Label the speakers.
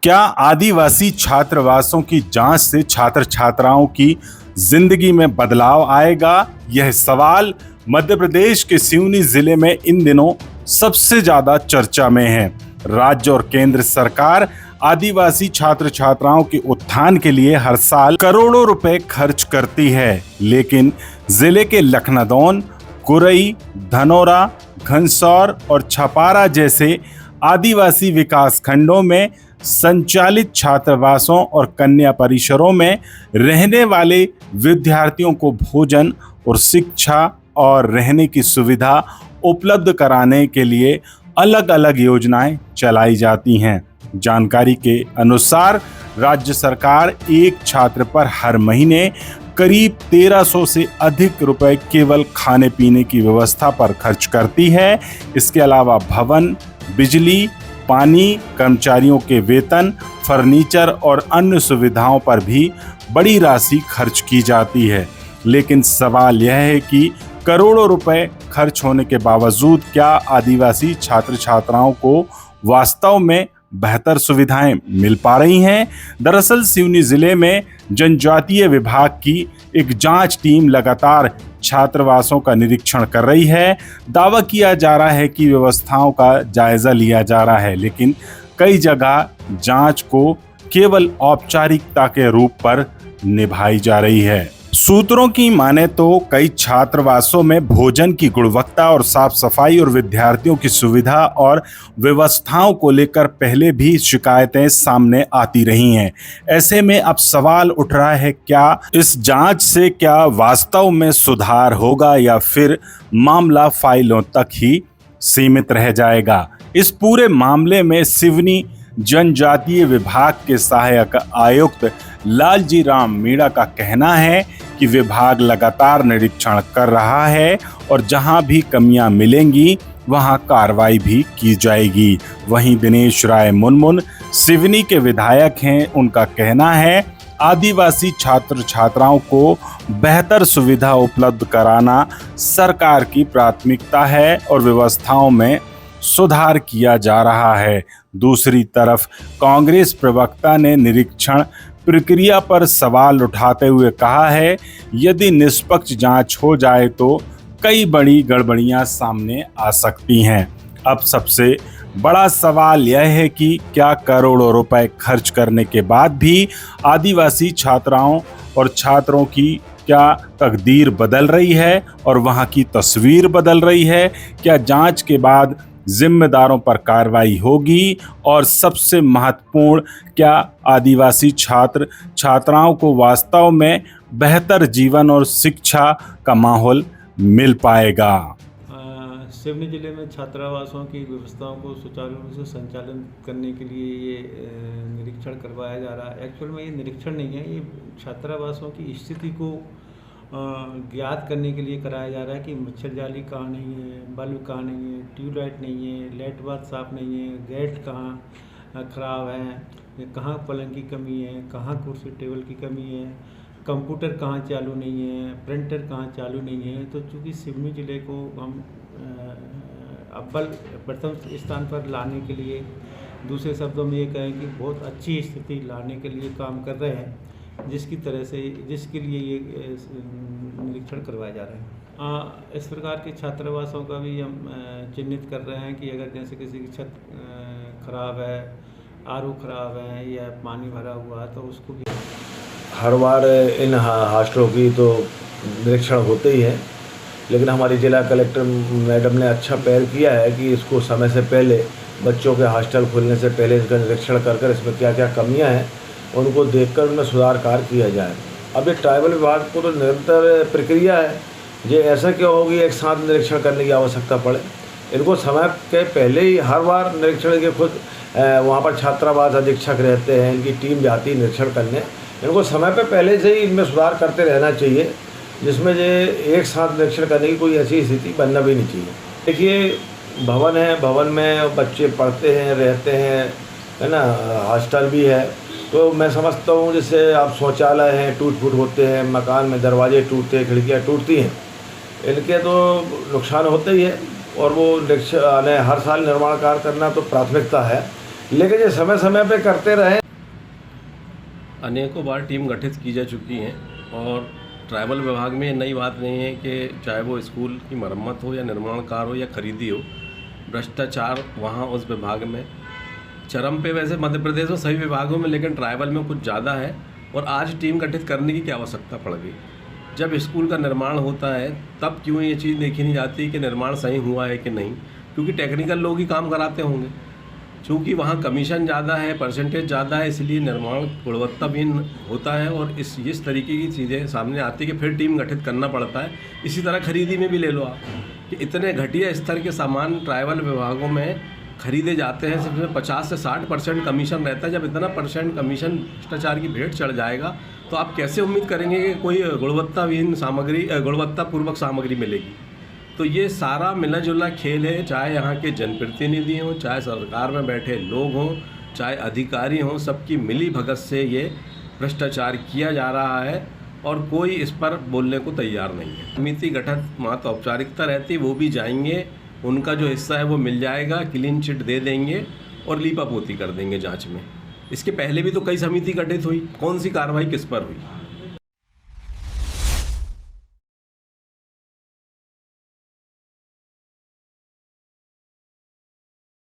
Speaker 1: क्या आदिवासी छात्रावासों की जांच से छात्र छात्राओं की जिंदगी में बदलाव आएगा? यह सवाल मध्य प्रदेश के सिवनी जिले में इन दिनों सबसे ज्यादा चर्चा में है। राज्य और केंद्र सरकार आदिवासी छात्र छात्राओं के उत्थान के लिए हर साल करोड़ों रुपए खर्च करती है, लेकिन जिले के लखनदौन, कुरई, धनोरा, घनसौर और छपारा जैसे आदिवासी विकास खंडों में संचालित छात्रावासों और कन्या परिसरों में रहने वाले विद्यार्थियों को भोजन और शिक्षा और रहने की सुविधा उपलब्ध कराने के लिए अलग अलग योजनाएं चलाई जाती हैं। जानकारी के अनुसार राज्य सरकार एक छात्र पर हर महीने करीब 1300 से अधिक रुपए केवल खाने पीने की व्यवस्था पर खर्च करती है। इसके अलावा भवन, बिजली, पानी, कर्मचारियों के वेतन, फर्नीचर और अन्य सुविधाओं पर भी बड़ी राशि खर्च की जाती है। लेकिन सवाल यह है कि करोड़ों रुपए खर्च होने के बावजूद क्या आदिवासी छात्र छात्राओं को वास्तव में बेहतर सुविधाएं मिल पा रही हैं? दरअसल सिवनी जिले में जनजातीय विभाग की एक जांच टीम लगातार छात्रावासों का निरीक्षण कर रही है। दावा किया जा रहा है कि व्यवस्थाओं का जायजा लिया जा रहा है, लेकिन कई जगह जांच को केवल औपचारिकता के रूप पर निभाई जा रही है। सूत्रों की माने तो कई छात्रावासों में भोजन की गुणवत्ता और साफ सफाई और विद्यार्थियों की सुविधा और व्यवस्थाओं को लेकर पहले भी शिकायतें सामने आती रही हैं। ऐसे में अब सवाल उठ रहा है, क्या इस जांच से क्या वास्तव में सुधार होगा या फिर मामला फाइलों तक ही सीमित रह जाएगा? इस पूरे मामले में सिवनी जनजातीय विभाग के सहायक आयुक्त लालजी राम मीणा का कहना है कि विभाग लगातार निरीक्षण कर रहा है और जहां भी कमियां मिलेंगी वहां कार्रवाई भी की जाएगी। वहीं दिनेश राय मुनमुन सिवनी के विधायक हैं, उनका कहना है आदिवासी छात्र छात्राओं को बेहतर सुविधा उपलब्ध कराना सरकार की प्राथमिकता है और व्यवस्थाओं में सुधार किया जा रहा है। दूसरी तरफ कांग्रेस प्रवक्ता ने निरीक्षण प्रक्रिया पर सवाल उठाते हुए कहा है, यदि निष्पक्ष जांच हो जाए तो कई बड़ी गड़बड़ियां सामने आ सकती हैं। अब सबसे बड़ा सवाल यह है कि क्या करोड़ों रुपए खर्च करने के बाद भी आदिवासी छात्राओं और छात्रों की क्या तकदीर बदल रही है और वहां की तस्वीर बदल रही है? क्या जांच के बाद जिम्मेदारों पर कार्रवाई होगी? और सबसे महत्वपूर्ण, क्या आदिवासी छात्र छात्राओं को वास्तव में बेहतर जीवन और शिक्षा का माहौल मिल पाएगा?
Speaker 2: सिवनी जिले में छात्रावासों की व्यवस्थाओं को सुचारू रूप से संचालन करने के लिए ये निरीक्षण करवाया जा रहा है। एक्चुअल में ये निरीक्षण नहीं है, ये छात्रावासों की स्थिति को ज्ञात करने के लिए कराया जा रहा है कि मच्छर जाली कहाँ नहीं है, बल्ब कहाँ नहीं है, ट्यूबलाइट नहीं है, लाइट बात साफ नहीं है, गेट कहाँ ख़राब है, कहाँ पलंग की कमी है, कहाँ कुर्सी टेबल की कमी है, कंप्यूटर कहाँ चालू नहीं है, प्रिंटर कहाँ चालू नहीं है। तो चूँकि सिवनी ज़िले को हम अव्वल प्रथम स्थान पर लाने के लिए, दूसरे शब्दों में ये कहें कि बहुत अच्छी स्थिति लाने के लिए काम कर रहे हैं, जिसके लिए ये निरीक्षण करवाया जा रहा है। इस प्रकार के छात्रावासों का भी हम चिन्हित कर रहे हैं कि अगर जैसे किसी की छत खराब है, आरओ खराब है या पानी भरा हुआ है तो उसको भी
Speaker 3: हर बार इन हॉस्टलों की तो निरीक्षण होते ही है, लेकिन हमारी जिला कलेक्टर मैडम ने अच्छा पहल किया है कि इसको समय से पहले बच्चों के हॉस्टल खुलने से पहले इसका निरीक्षण कर इसमें क्या क्या कमियां हैं उनको देखकर उनमें सुधार कार्य किया जाए। अब ये ट्राइबल विभाग को तो निरंतर प्रक्रिया है, ये ऐसा क्यों होगी एक साथ निरीक्षण करने की आवश्यकता पड़े। इनको समय के पहले ही हर बार निरीक्षण के खुद वहाँ पर छात्रावास अधीक्षक रहते हैं, इनकी टीम जाती है निरीक्षण करने। इनको समय पे पहले से ही इनमें सुधार करते रहना चाहिए, जिसमें ये एक साथ निरीक्षण करने की कोई ऐसी स्थिति बनना भी नहीं चाहिए। देखिए भवन है, भवन में बच्चे पढ़ते हैं, रहते हैं, है ना, हॉस्टल भी है, तो मैं समझता हूँ जैसे आप शौचालय हैं टूट फूट होते हैं, मकान में दरवाजे टूटते हैं, खिड़कियाँ टूटती हैं, इनके तो नुकसान होते ही है और वो हर साल निर्माण कार्य करना तो प्राथमिकता है। लेकिन ये समय समय पे करते रहे।
Speaker 4: अनेकों बार टीम गठित की जा चुकी हैं और ट्राइबल विभाग में ये नई बात नहीं है कि चाहे वो स्कूल की मरम्मत हो या निर्माण कार्य हो या खरीदी हो, भ्रष्टाचार वहाँ उस विभाग में चरम पे। वैसे मध्य प्रदेश में सभी विभागों में, लेकिन ट्राइबल में कुछ ज़्यादा है। और आज टीम गठित करने की क्या आवश्यकता पड़ गई? जब स्कूल का निर्माण होता है तब क्यों ये चीज़ देखी नहीं जाती कि निर्माण सही हुआ है कि नहीं? क्योंकि टेक्निकल लोग ही काम कराते होंगे। चूँकि वहाँ कमीशन ज़्यादा है, परसेंटेज ज़्यादा है, इसलिए निर्माण गुणवत्ताहीन होता है और इस तरीके की चीज़ें सामने आती है कि फिर टीम गठित करना पड़ता है। इसी तरह खरीदी में भी ले लो आप कि इतने घटिया स्तर के सामान ट्राइबल विभागों में खरीदे जाते हैं, सिर्फ 50 से 60% कमीशन रहता है। जब इतना % कमीशन भ्रष्टाचार की भेंट चढ़ जाएगा तो आप कैसे उम्मीद करेंगे कि कोई गुणवत्तापूर्वक सामग्री मिलेगी? तो ये सारा मिला जुला खेल है, चाहे यहाँ के जनप्रतिनिधि हों, चाहे सरकार में बैठे लोग हों, चाहे अधिकारी हों, सबकी मिली भगत से ये भ्रष्टाचार किया जा रहा है और कोई इस पर बोलने को तैयार नहीं है। समिति गठित मात्र औपचारिकता रहती, वो भी जाएंगे, उनका जो हिस्सा है वो मिल जाएगा, क्लीन चिट दे देंगे और लीपापोती कर देंगे जांच में। इसके पहले भी तो कई समिति गठित हुई, कौन सी कार्रवाई किस पर हुई?